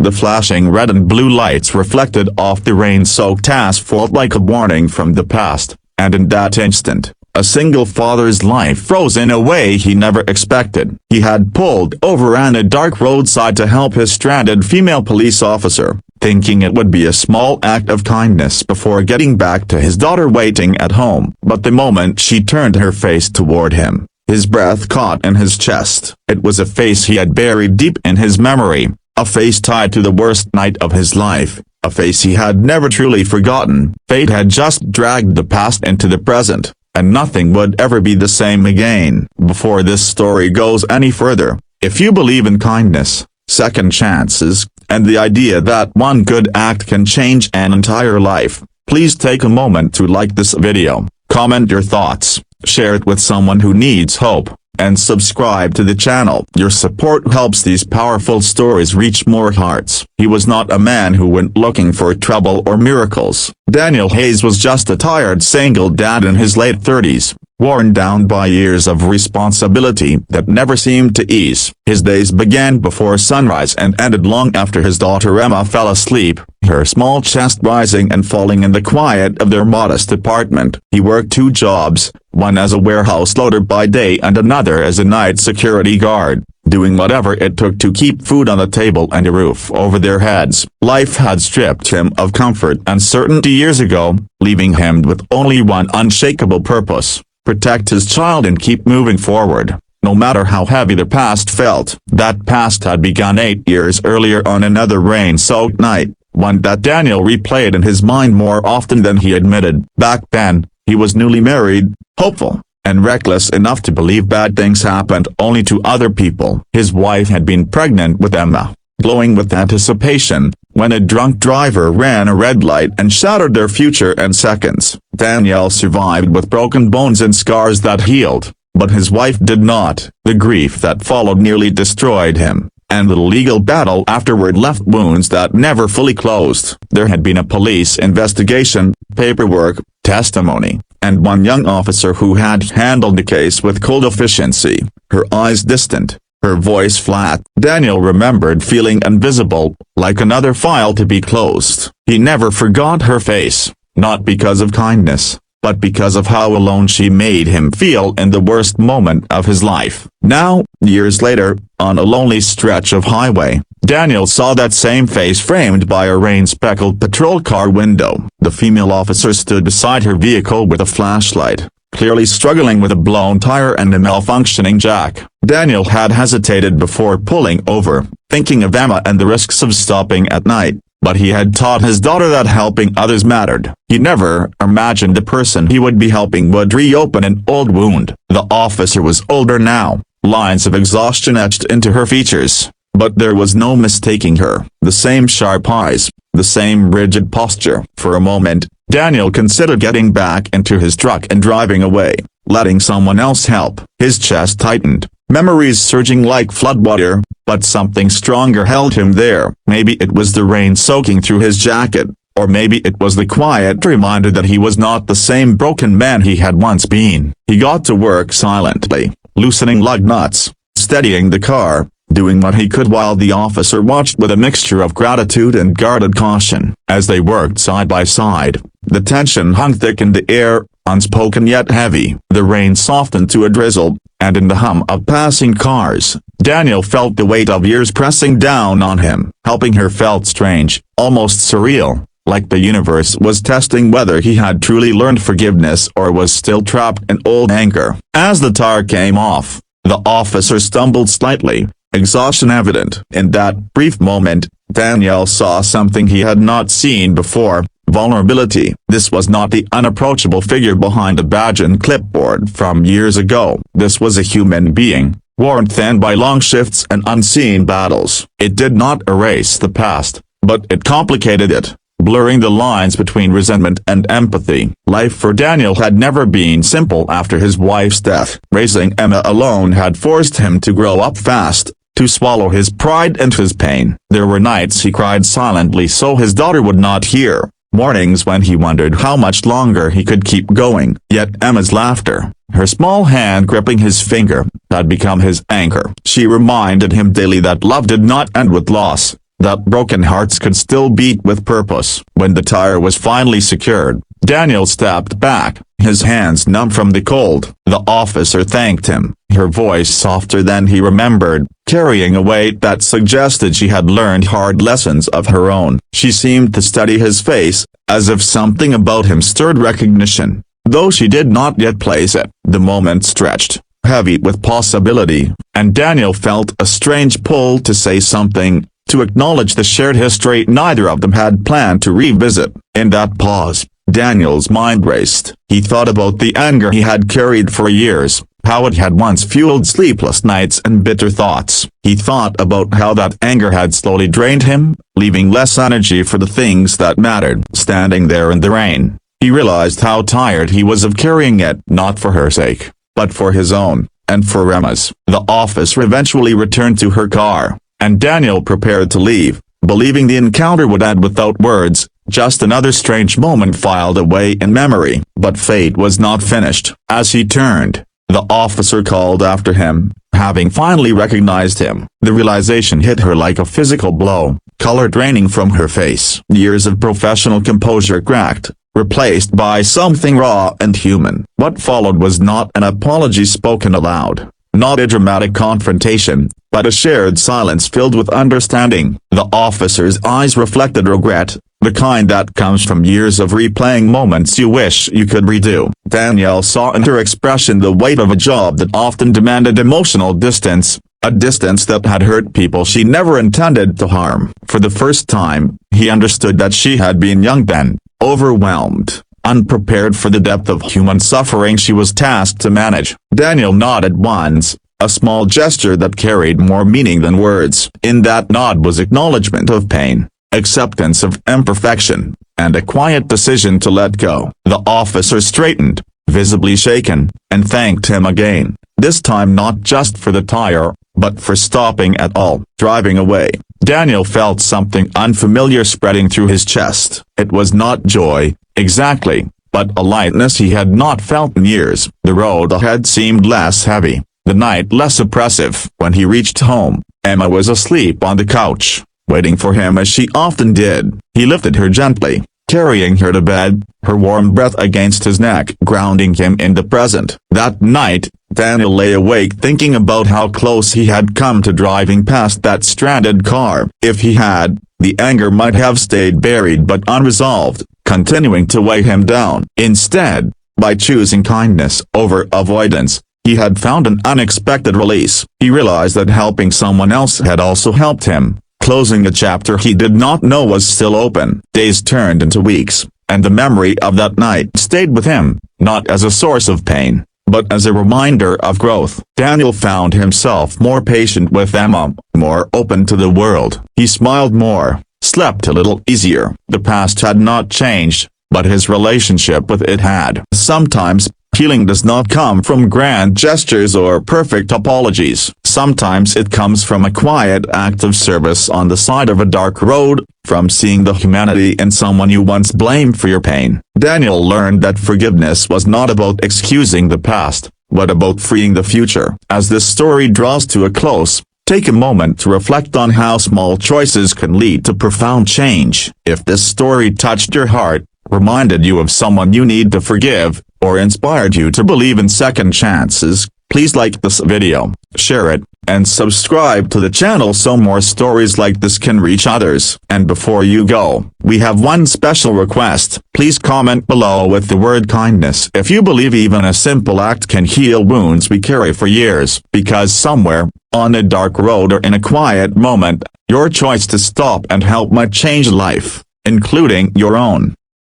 The flashing red and blue lights reflected off the rain-soaked asphalt like a warning from the past, and in that instant, a single father's life froze in a way he never expected. He had pulled over on a dark roadside to help his stranded female police officer, thinking it would be a small act of kindness before getting back to his daughter waiting at home. But the moment she turned her face toward him, his breath caught in his chest. It was a face he had buried deep in his memory, a face tied to the worst night of his life, a face he had never truly forgotten. Fate had just dragged the past into the present, and nothing would ever be the same again. Before this story goes any further, if you believe in kindness, second chances, and the idea that one good act can change an entire life, please take a moment to like this video, comment your thoughts, share it with someone who needs hope, and subscribe to the channel. Your support helps these powerful stories reach more hearts. He was not a man who went looking for trouble or miracles. Daniel Hayes was just a tired single dad in his late 30s, worn down by years of responsibility that never seemed to ease. His days began before sunrise and ended long after his daughter Emma fell asleep, her small chest rising and falling in the quiet of their modest apartment. He worked 2 jobs, one as a warehouse loader by day and another as a night security guard, doing whatever it took to keep food on the table and a roof over their heads. Life had stripped him of comfort and certainty years ago, leaving him with only one unshakable purpose: protect his child and keep moving forward, no matter how heavy the past felt. That past had begun 8 years earlier on another rain-soaked night, one that Daniel replayed in his mind more often than he admitted. Back then, he was newly married, hopeful, and reckless enough to believe bad things happened only to other people. His wife had been pregnant with Emma, glowing with anticipation, when a drunk driver ran a red light and shattered their future in seconds. Daniel survived with broken bones and scars that healed, but his wife did not. The grief that followed nearly destroyed him, and the legal battle afterward left wounds that never fully closed. There had been a police investigation, paperwork, testimony, and one young officer who had handled the case with cold efficiency, her eyes distant, her voice flat. Daniel remembered feeling invisible, like another file to be closed. He never forgot her face, not because of kindness, but because of how alone she made him feel in the worst moment of his life. Now, years later, on a lonely stretch of highway, Daniel saw that same face framed by a rain-speckled patrol car window. The female officer stood beside her vehicle with a flashlight, clearly struggling with a blown tire and a malfunctioning jack. Daniel had hesitated before pulling over, thinking of Emma and the risks of stopping at night, but he had taught his daughter that helping others mattered. He never imagined the person he would be helping would reopen an old wound. The officer was older now, lines of exhaustion etched into her features, but there was no mistaking her. The same sharp eyes, the same rigid posture. For a moment, Daniel considered getting back into his truck and driving away, letting someone else help. His chest tightened, memories surging like floodwater, but something stronger held him there. Maybe it was the rain soaking through his jacket, or maybe it was the quiet reminder that he was not the same broken man he had once been. He got to work silently, loosening lug nuts, steadying the car, doing what he could while the officer watched with a mixture of gratitude and guarded caution. As they worked side by side, the tension hung thick in the air, unspoken yet heavy. The rain softened to a drizzle, and in the hum of passing cars, Daniel felt the weight of years pressing down on him. Helping her felt strange, almost surreal, like the universe was testing whether he had truly learned forgiveness or was still trapped in old anger. As the tire came off, the officer stumbled slightly, exhaustion evident. In that brief moment, Daniel saw something he had not seen before: vulnerability. This was not the unapproachable figure behind a badge and clipboard from years ago. This was a human being, worn thin by long shifts and unseen battles. It did not erase the past, but it complicated it, blurring the lines between resentment and empathy. Life for Daniel had never been simple after his wife's death. Raising Emma alone had forced him to grow up fast, to swallow his pride and his pain. There were nights he cried silently so his daughter would not hear, mornings when he wondered how much longer he could keep going. Yet Emma's laughter, her small hand gripping his finger, had become his anchor. She reminded him daily that love did not end with loss, that broken hearts could still beat with purpose. When the tire was finally secured, Daniel stepped back, his hands numb from the cold. The officer thanked him, her voice softer than he remembered, carrying a weight that suggested she had learned hard lessons of her own. She seemed to study his face, as if something about him stirred recognition. Though she did not yet place it, the moment stretched, heavy with possibility, and Daniel felt a strange pull to say something, to acknowledge the shared history neither of them had planned to revisit. In that pause, Daniel's mind raced. He thought about the anger he had carried for years, how it had once fueled sleepless nights and bitter thoughts. He thought about how that anger had slowly drained him, leaving less energy for the things that mattered. Standing there in the rain, he realized how tired he was of carrying it, not for her sake, but for his own, and for Emma's. The officer eventually returned to her car, and Daniel prepared to leave, believing the encounter would end without words, just another strange moment filed away in memory. But fate was not finished. As he turned, the officer called after him, having finally recognized him. The realization hit her like a physical blow, color draining from her face. Years of professional composure cracked, replaced by something raw and human. What followed was not an apology spoken aloud, not a dramatic confrontation, but a shared silence filled with understanding. The officer's eyes reflected regret, the kind that comes from years of replaying moments you wish you could redo. Danielle saw in her expression the weight of a job that often demanded emotional distance, a distance that had hurt people she never intended to harm. For the first time, he understood that she had been young then, overwhelmed, unprepared for the depth of human suffering she was tasked to manage. Daniel nodded once, a small gesture that carried more meaning than words. In that nod was acknowledgement of pain, acceptance of imperfection, and a quiet decision to let go. The officer straightened, visibly shaken, and thanked him again, this time not just for the tire, but for stopping at all. Driving away, Daniel felt something unfamiliar spreading through his chest. It was not joy, exactly, but a lightness he had not felt in years. The road ahead seemed less heavy, the night less oppressive. When he reached home, Emma was asleep on the couch, waiting for him as she often did. He lifted her gently, carrying her to bed, her warm breath against his neck, grounding him in the present. That night, Daniel lay awake thinking about how close he had come to driving past that stranded car. If he had, the anger might have stayed buried but unresolved, continuing to weigh him down. Instead, by choosing kindness over avoidance, he had found an unexpected release. He realized that helping someone else had also helped him, closing a chapter he did not know was still open. Days turned into weeks, and the memory of that night stayed with him, not as a source of pain, but as a reminder of growth. Daniel found himself more patient with Emma, more open to the world. He smiled more, slept a little easier. The past had not changed, but his relationship with it had. Sometimes, healing does not come from grand gestures or perfect apologies. Sometimes it comes from a quiet act of service on the side of a dark road, from seeing the humanity in someone you once blamed for your pain. Daniel learned that forgiveness was not about excusing the past, but about freeing the future. As this story draws to a close, take a moment to reflect on how small choices can lead to profound change. If this story touched your heart, reminded you of someone you need to forgive, or inspired you to believe in second chances, please like this video, share it, and subscribe to the channel so more stories like this can reach others. And before you go, we have one special request. Please comment below with the word kindness if you believe even a simple act can heal wounds we carry for years. Because somewhere, on a dark road or in a quiet moment, your choice to stop and help might change life, including your own.